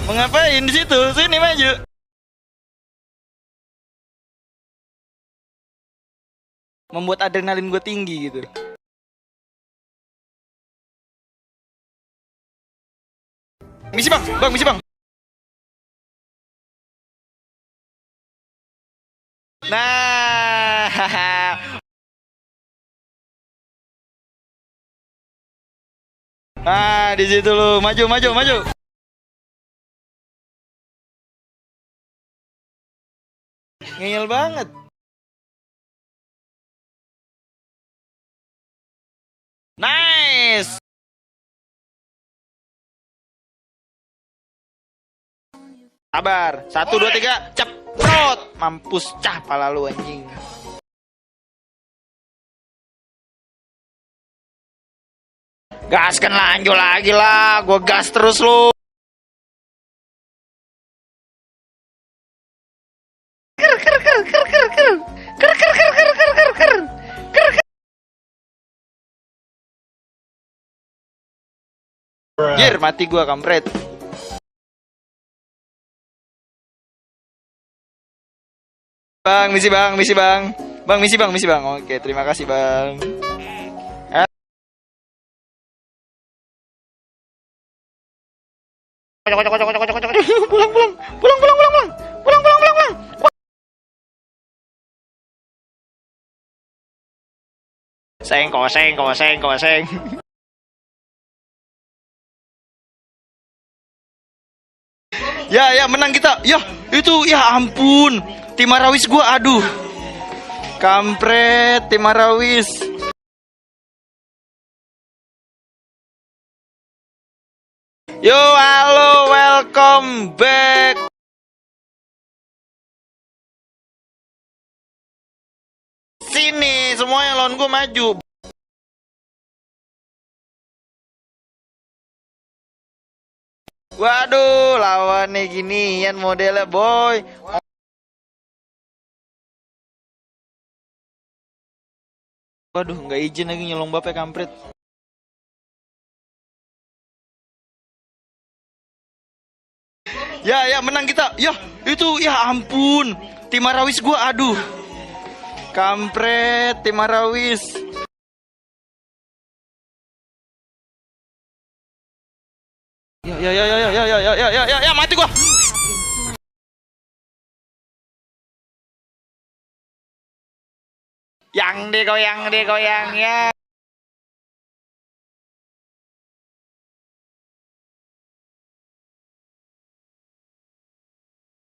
Mau ngapain di situ? Sini maju. Membuat adrenalin gue tinggi gitu. Misi bang, misi bang. Nah, di situ lu, maju, maju, maju. Ngeyel banget. Nice. Sabar. 1, 2, 3, ceprot. Mampus cah pala lu anjing. Gaskan lanjut lagi lah, gua gas terus lu. Jir, mati gua kampret. Bang, misi bang, misi bang. Bang, misi bang, misi bang. Oke, terima kasih bang. Pulang, pulang, pulang, pulang, pulang, pulang, pulang, pulang, pulang, pulang. Seng, koseng, koseng, koseng. Ya, ya, menang kita. Ya, itu, ya ampun. Tim Arawis gua, aduh. Kampret, tim Arawis. Yo, halo, welcome back. Sini, semua yang lawan gue maju. Waduh, lawannya ginian modelnya, boy. Waduh, nggak izin lagi nyolong bape kampret. Ya, ya, menang kita. Ya, itu, ya ampun. Tim Arawis gua, aduh. Kampret, tim Arawis. Ya, ya, ya, ya, ya, ya, ya, ya, ya, ya, ya, mati gua. Yang digoyang, digoyang, ya.